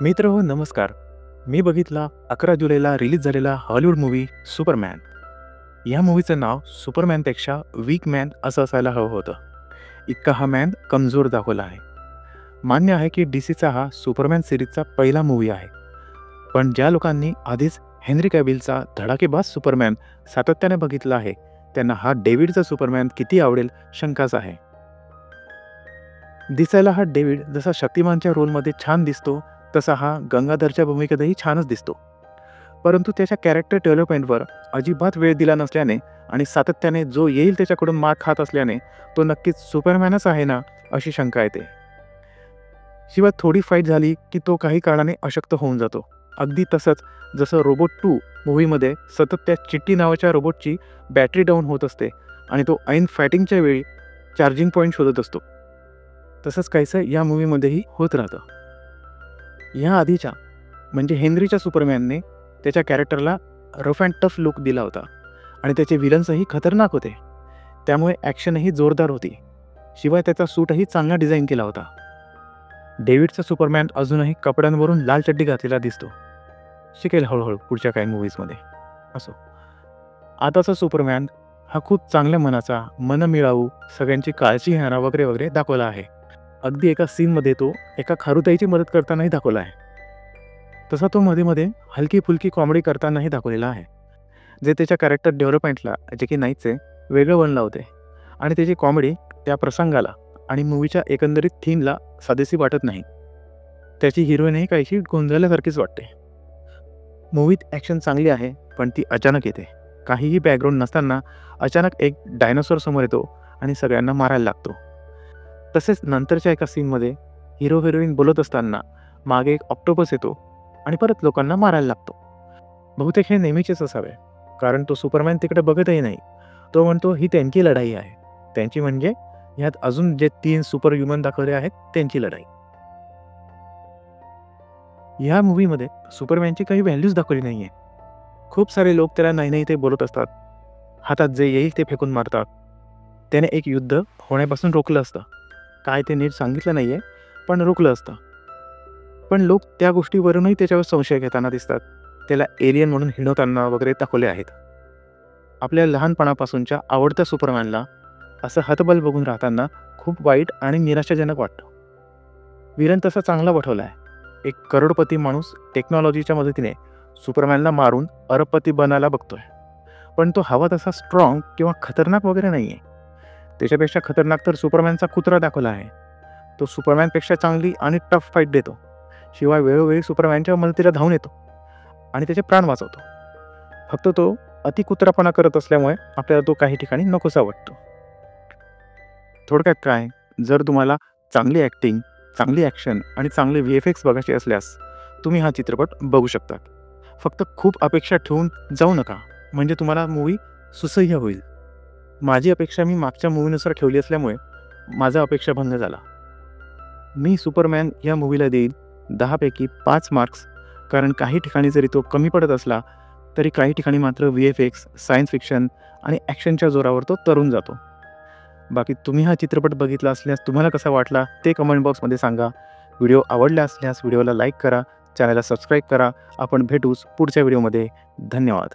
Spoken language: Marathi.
मित्र हो नमस्कार. मी बघितला 11 जुलैला रिलीज झालेला हॉलिवूड मूव्ही सुपरमॅन. या मूव्हीचं नाव सुपरमॅनपेक्षा वीक मॅन असं असायला हवं होतं. इतका हा मॅन कमजोर दाखवला आहे. मान्य आहे की डीसीचा हा सुपरमॅन सिरीजचा पहिला मूव्ही आहे. पण ज्या लोकांनी आधीच हेनरी कॅबिलचा धडाकेबाज सुपरमॅन सातत्याने बघितला आहे, त्यांना हा डेव्हिडचा सुपरमॅन किती आवडेल शंकाच आहे. दिसायला हा डेव्हिड जसा शक्तिमानच्या रोलमध्ये छान दिसतो, तसा हा गंगाधरच्या भूमिकेतही छानच दिसतो. परंतु त्याच्या कॅरेक्टर डेव्हलपमेंटवर अजिबात वेळ दिला नसल्याने आणि सातत्याने जो येईल त्याच्याकडून मार खात असल्याने तो नक्कीच सुपरमॅनच आहे ना, अशी शंका येते. शिवाय थोडी फाईट झाली की तो काही कारणाने अशक्त होऊन जातो. अगदी तसंच जसं रोबोट 2 मूव्हीमध्ये सतत त्या चिट्टी नावाच्या रोबोटची बॅटरी डाऊन होत असते आणि तो ऐन फायटिंगच्या वेळी चार्जिंग पॉईंट शोधत असतो. तसंच काहीसं या मूव्हीमध्येही होत राहतं. या आधीच्या म्हणजे हेनरीच्या सुपरमॅनने त्याच्या कॅरेक्टरला रफ अँड टफ लुक दिला होता आणि त्याचे विलन्सही खतरनाक होते. त्यामुळे ॲक्शनही जोरदार होती. शिवाय त्याचा सूटही चांगला डिझाईन केला होता. डेव्हिडचा सुपरमॅन अजूनही कपड्यांवरून लाल चड्डी घातलेला दिसतो. शिकेल हळूहळू पुढच्या काही मूव्हीजमध्ये. असो, आताचा सुपरमॅन हा खूप चांगल्या मनाचा, मनमिळाऊ, सगळ्यांची काळजी घेणारा वगैरे वगैरे दाखवला आहे. अगदी एका सीनमध्ये तो एका खारुताईची मदत करतानाही दाखवला आहे. तसा तो मध्ये मध्ये हलकी फुलकी कॉमेडी करतानाही दाखवलेला आहे, जे त्याच्या कॅरेक्टर डेव्हलपमेंटला, जे की नाहीच आहे, वेगळं बनलं होते. आणि त्याची कॉमेडी त्या प्रसंगाला आणि मूवीच्या एकंदरीत थीमला साधेशी वाटत नाही. त्याची हिरोईनही काहीशी गोंधळल्यासारखीच वाटते. मूवीत ॲक्शन चांगली आहे, पण ती अचानक येते. काहीही बॅकग्राऊंड नसताना अचानक एक डायनोसॉर समोर येतो आणि सगळ्यांना मारायला लागतो. तसेच नंतरच्या एका सीनमध्ये हिरो हिरोईन बोलत असताना मागे एक ऑक्टोपस येतो आणि परत लोकांना मारायला लागतो. बहुतेक हे नेहमीचेच असावे, कारण तो सुपरमॅन तिकडे बघतही नाही. तो म्हणतो ही त्यांची लढाई आहे. त्यांची म्हणजे ह्यात अजून जे 3 सुपर ह्युमन दाखवले आहेत त्यांची लढाई. ह्या मूव्हीमध्ये सुपरमॅनची काही व्हॅल्यूज दाखवली नाही आहे. खूप सारे लोक त्याला नाही नाही ते बोलत असतात. हातात जे येईल ते फेकून मारतात. त्याने एक युद्ध होण्यापासून रोखलं असतं. काय ते नीट सांगितलं नाही आहे, पण रोखलं असतं. पण लोक त्या गोष्टीवरूनही त्याच्यावर संशय घेताना दिसतात. त्याला एलियन म्हणून हिणवताना वगैरे दाखवले आहेत. आपल्या लहानपणापासूनच्या आवडत्या सुपरमॅनला असं हतबल बघून राहताना खूप वाईट आणि निराशाजनक वाटतं. विलन तसा चांगला पाठवला आहे. एक करोडपती माणूस टेक्नॉलॉजीच्या मदतीने सुपरमॅनला मारून अरबपती बनायला बघतोय. पण तो हवा तसा स्ट्रॉंग किंवा खतरनाक वगैरे नाही आहे. त्याच्यापेक्षा खतरनाक तर सुपरमॅनचा कुत्रा दाखवला आहे. तो सुपरमॅनपेक्षा चांगली आणि टफ फाईट देतो. शिवाय वेळोवेळी सुपरमॅनच्या मदतीला धावून येतो आणि त्याचे प्राण वाचवतो. फक्त तो अतिकुत्रापणा करत असल्यामुळे आपल्याला तो काही ठिकाणी नकोसा वाटतो. थोडक्यात काय, जर तुम्हाला चांगली ॲक्टिंग, चांगली ॲक्शन आणि चांगले VFX बघायचे असल्यास तुम्ही हा चित्रपट बघू शकता. फक्त खूप अपेक्षा ठेवून जाऊ नका, म्हणजे तुम्हाला मूव्ही सुसह्य होईल. माझी अपेक्षा मी मागच्या मूव्हीनुसार ठेवली असल्यामुळे माझा अपेक्षाभंग झाला. मी सुपरमॅन या मूव्हीला देईन 10 पैकी 5 मार्क्स, कारण काही ठिकाणी जरी तो कमी पडत असला तरी काही ठिकाणी मात्र VFX, सायन्स फिक्शन आणि ॲक्शनच्या जोरावर तो तरून जातो. बाकी तुम्ही हा चित्रपट बघितला असल्यास तुम्हाला कसा वाटला ते कमेंट बॉक्समध्ये सांगा. व्हिडिओ आवडला असल्यास व्हिडिओला लाईक करा, चॅनलला सबस्क्राईब करा. आपण भेटूच पुढच्या व्हिडिओमध्ये. धन्यवाद.